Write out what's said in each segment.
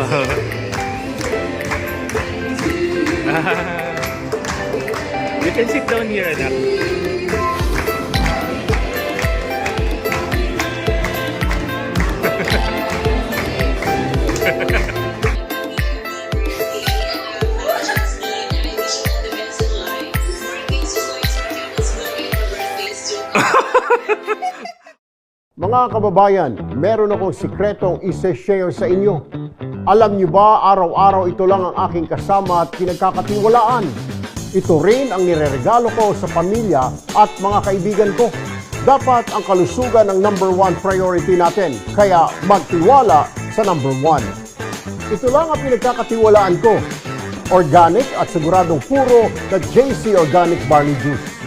You can sit down here, anak. Mga kababayan, meron akong sikretong isa-share sa inyo. Alam niyo ba, araw-araw ito lang ang aking kasama at pinagkakatiwalaan. Ito rin ang nireregalo ko sa pamilya at mga kaibigan ko. Dapat ang kalusugan ang number one priority natin, kaya magtiwala sa number one. Ito lang ang pinagkakatiwalaan ko. Organic at siguradong puro na JC Organic Barley Juice.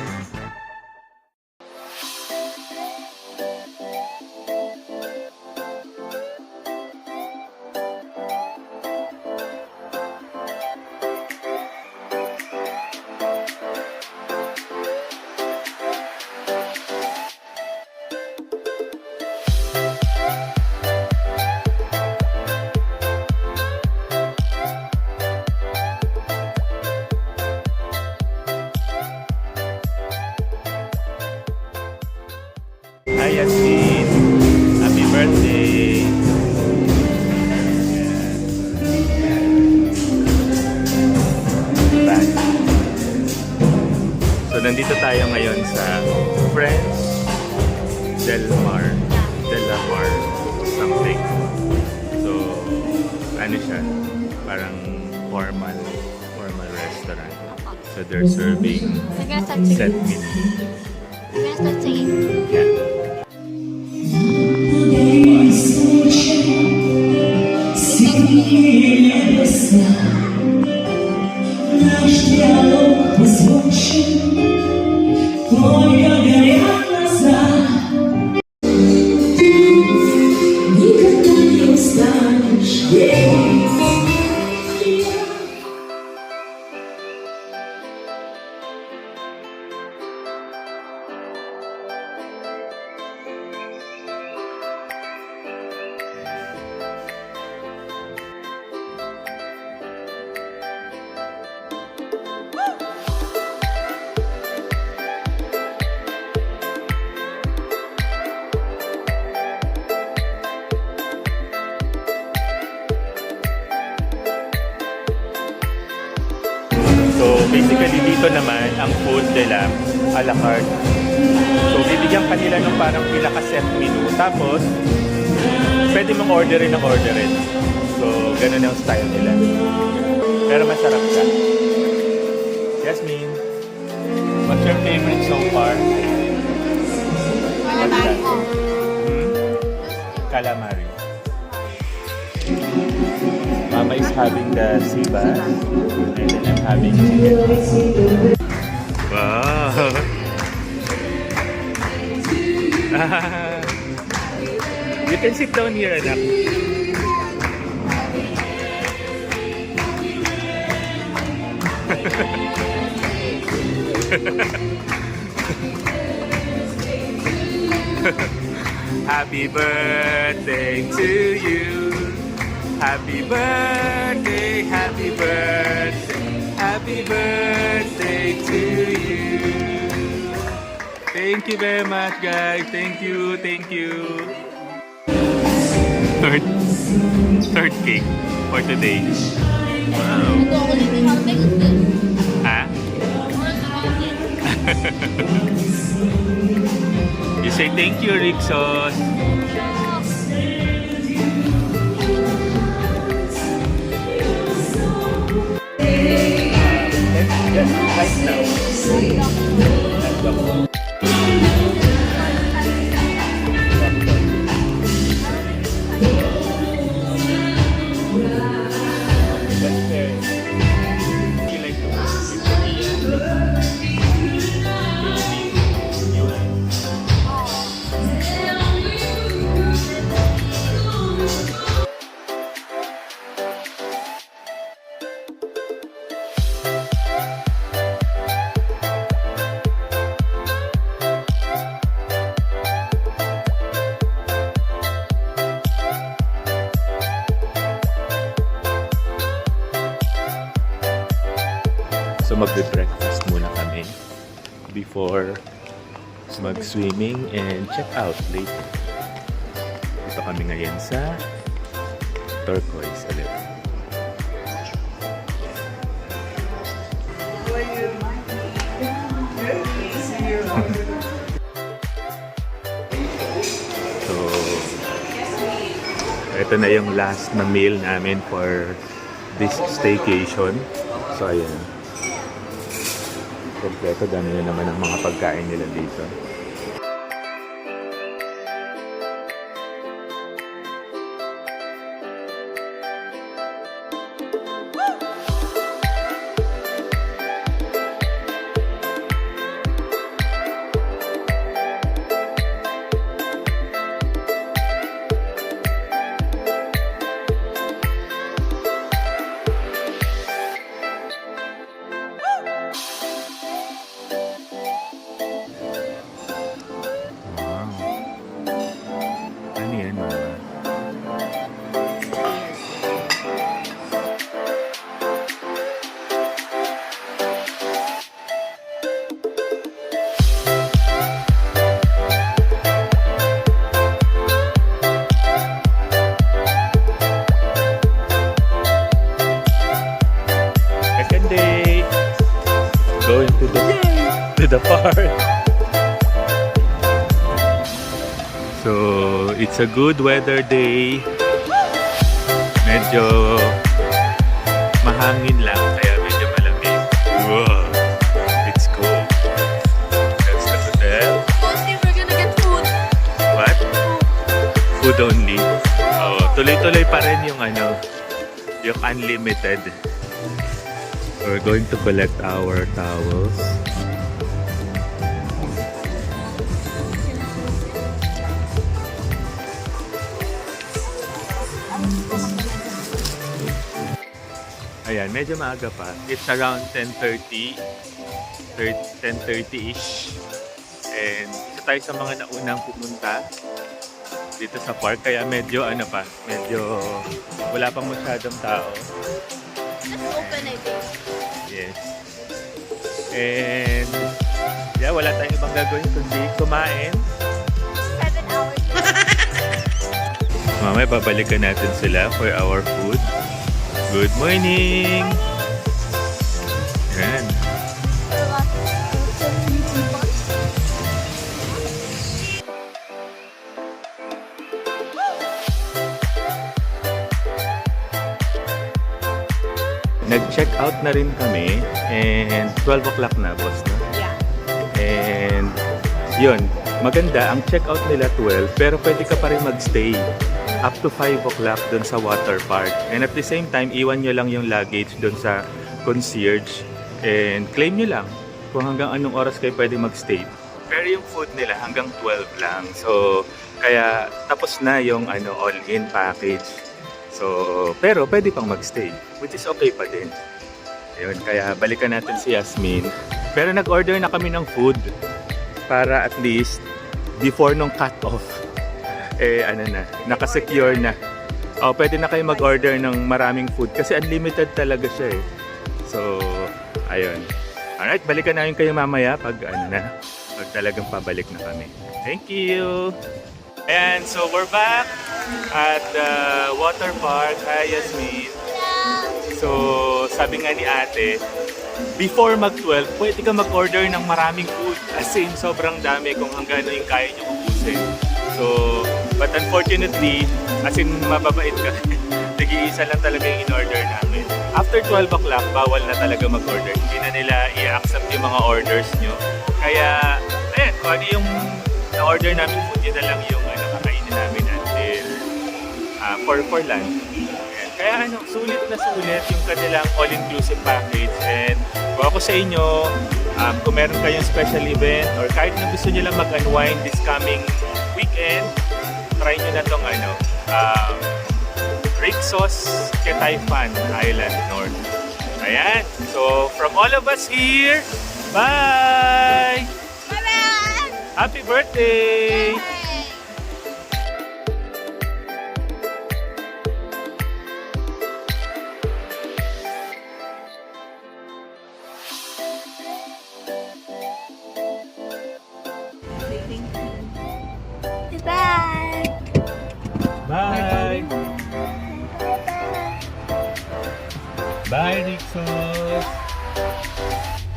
Hi, Yasmin. Happy birthday. Back. So, nandito tayo ngayon sa Friends Del Mar. Something. So, ano siya? Parang formal restaurant. So, they're serving set meal. We're gonna start singing. Yeah. Наш диалог позвучен, только горят глаза. Ты никогда не устанешь верить. So basically dito naman ang food nila a la carte. So bibigyan ka nila ng parang pinaka-set menu. Tapos pwede mong orderin. So ganun ang style nila. Pero masarap siya. Yasmin, what's your favorite so far? Calamari po. Calamari. Mama is having the sea bass and then I'm having chicken. Wow! You can sit down here, anak. Happy birthday to you. Happy birthday, happy birthday to you. Thank you very much, guys. Thank you. Third cake for today. Wow. Ito ako din yung harapin. Ha? You say thank you, Rixos. Just right now. Let's go. magbe-breakfast muna kami before mag-swimming and check out later. Dito kami ngayon sa Turquoise ulit. So, ito na yung last na meal namin for this staycation. So, ayan. Kompleto, dami na naman ang mga pagkain nila dito. Wow. Ano yan, mama? Second day. Going to the park. So, it's a good weather day. Medyo mahangin lang, kaya medyo malamig. Wow, it's cool. That's the hotel. Mostly we're gonna get food. What? Food only. Oh, tuloy-tuloy pa rin yung yung unlimited. We're going to collect our towels. Ayan, medyo maaga pa. It's around 10:30. 10:30-ish. And isa tayo sa mga naunang pumunta dito sa park. Kaya medyo medyo wala pang masyadong tao. Let's open, I think. Yes. And yeah, wala tayong ibang gagawin kundi kumain. 7 hours. Mamaya babalikan natin sila for our food. Good morning! Yan. Nag-check out na rin kami and 12 o'clock na, boss, no? Yeah. And yun, maganda, ang check out nila 12 pero pwede ka pa rin magstay up to 5 o'clock dun sa water park. And at the same time, iwan nyo lang yung luggage dun sa concierge and claim nyo lang kung hanggang anong oras kayo pwede magstay. Pero yung food nila hanggang 12 lang. So, kaya tapos na yung all-in package. So, pero pwede pang magstay, which is okay pa din. Ayun, kaya balikan natin si Yasmin. Pero nag-order na kami ng food para at least before nung cut-off, nakasecure na. O, pwede na kayo mag-order ng maraming food kasi unlimited talaga siya eh. So, ayun. Alright, balikan namin kayo mamaya pag pag talagang pabalik na kami. Thank you! And so we're back at the water park. Hi, Yasmin. So, sabi nga ni ate, before mag-12, pwede ka mag-order ng maraming food. As in, sobrang dami kung hanggang yung kaya nyo ubusin. So, but unfortunately, as in, mababait ka. Nag-iisa lang talaga yung in-order namin. After 12 o'clock, bawal na talaga mag-order. Hindi na nila i-accept yung mga orders nyo. Kaya, ayan, kung ano yung na-order namin food, yun na lang yung kakainin namin until for lunch. Ayan. Kaya sulit na sulit yung kanilang all-inclusive package. And kung ako sa inyo, kung meron kayong special event or kahit na gusto nyo lang mag-unwind this coming weekend, try nyo na tong Rixos Ketayfan Island North. Ayan. So, from all of us here, bye! Bye-bye! Happy birthday! Bye. Bye! Bye, Rixos!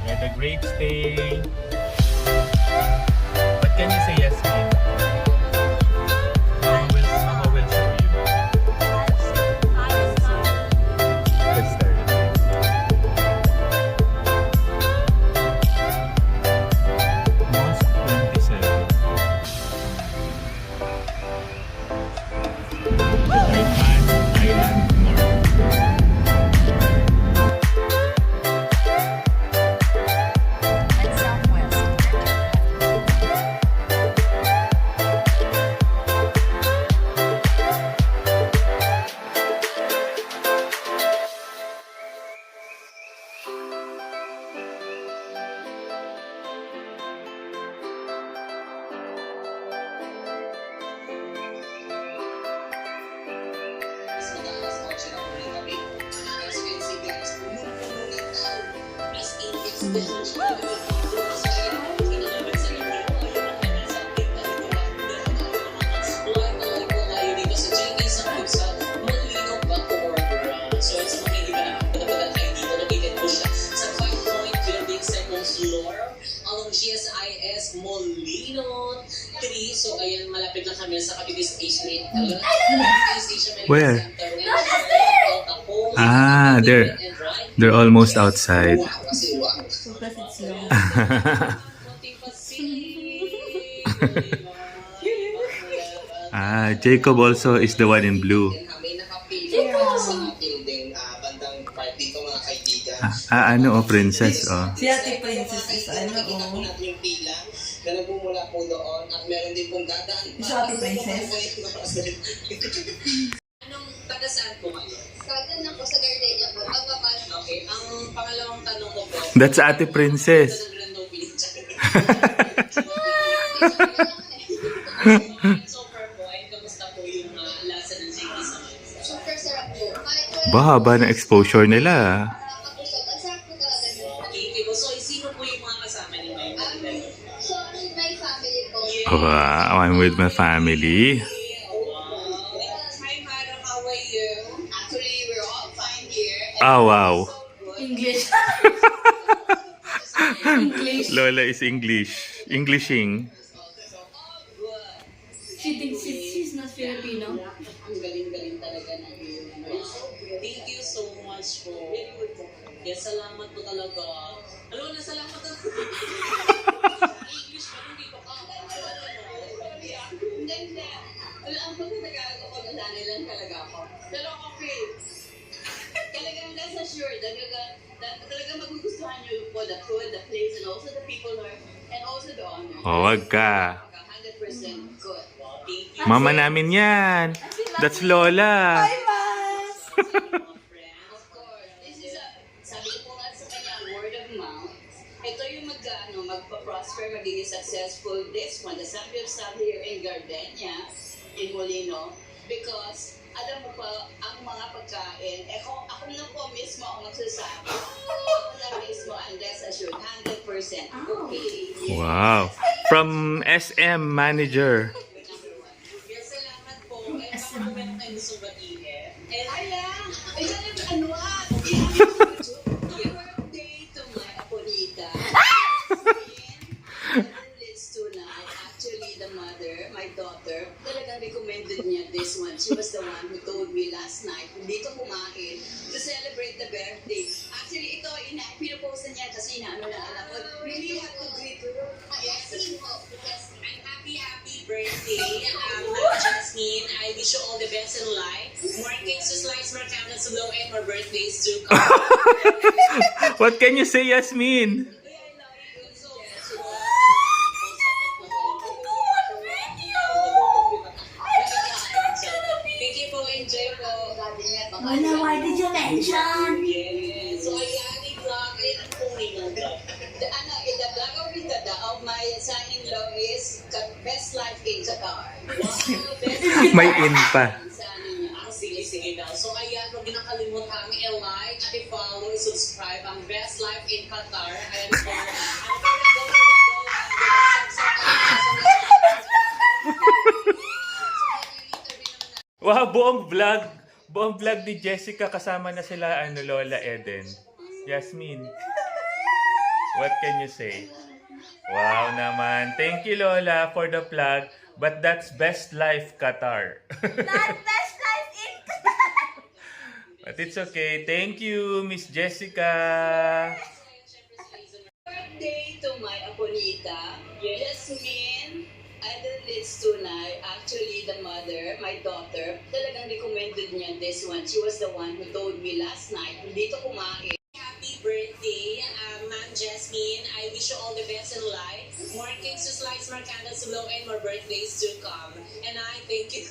You had a great stay. What can you say, Yasmin? Mama will show you. Let's start. Most 27. Northman Island North. And southwest. Along GSIS Molino 3. So, ayan, malapit lang kami sa Cavite Station. Where? Ah, they're almost outside. Ah, Jacob also is the one in blue. Kami nakapili sa building bandang part dito mga kaibigan. Ano, princess, oh. Si Ate Princess is ano, Nakita po natin yung pila na nagmumula po doon at meron din pong dadaan. Si Ate Princess? Anong taga saan po kayo? Kagad na po sa Gardenia po. Pagpapasok. Okay, ang pangalawang tanong ko po. That's Ate Princess. Sa Grand Opening. So far po, ay kamusta po yung lasa ng Chinese Samantha? Super sarap po. Bahaba na exposure nila. Nakakapusog. Ang sarap po talaga nun. Okay, so sino po yung mga kasama niyo ngayon? So, with my family po. Wow, I'm with my family. Hi, madam. How are you? Actually, we're all fine here. Oh, wow. English. Lola is Englishing. She thinks she's not Filipino. Ang galing-galing talaga na yun. Thank you so much po. Yes, salamat po talaga. Alam mo na, salamat po. English pa, hindi ko ka. Hindi. Wala, ang pagkatagalog ako, nasanay lang talaga ako. Pero okay. Talagang that's assured. Talagang magugustuhan niyo po the food, the place, and also the people and also the honor. Oh, wag ka. 100% good. Thank you. Mama namin yan. That's Lola. Of course, this is sabi ko po nga sa kanya, word of mouth. Ito yung magpa-prosper, magiging successful. This one, the Sabi of Sabi here in Gardenia, in Molino, because alam mo pa, ang mga pagkain, ako lang po mismo ang magsasabi. Ako lang mismo, and rest assured, 100% okay. Wow. From SM manager. Yes, salamat po. Eh, baka po meron tayong gusto batiin. And, ay, ano happy birthday to my aponita. It's tonight. Actually, the mother, my daughter, talagang recommended niya this one. She was the one who told me last night, dito kumain to celebrate the birthday. Actually, ito, pinupost niya kasi inaano na alam ko. Really have to greet her. Yes, I'm happy birthday, Jasmine. I wish you all the best in life. More cakes to slice, more candles to blow, and more birthdays to come. What can you say, Yasmin? Thank you po, enjoy po. Wala, why did you mention? Yes. So, ayan, i-vlog. Ayan ang puri ng vlog. The vlog of my son-in-law is Best Life in Qatar. Wow, best May in pa. Sige daw. So, ayan, huwag nakalimutan i-like at i-follow, i-subscribe ang Best Life in Qatar. Ayan po. Wow, buong vlog. Buong vlog ni Jessica kasama na sila Lola Eden. Yasmin. What can you say? Wow naman. Thank you Lola for the vlog. But that's best life Qatar. Not best life in But it's okay. Thank you Miss Jessica. Birthday to my abuelita, Jasmine Adelis Tunay. Actually, the mother, my daughter, talagang recommended niya this one. She was the one who told me last night, hindi to kumain. Happy birthday, Ma'am Jasmine. I wish you all the best in life. More cakes to slice, more candles to blow, and more birthdays to come. And I thank you.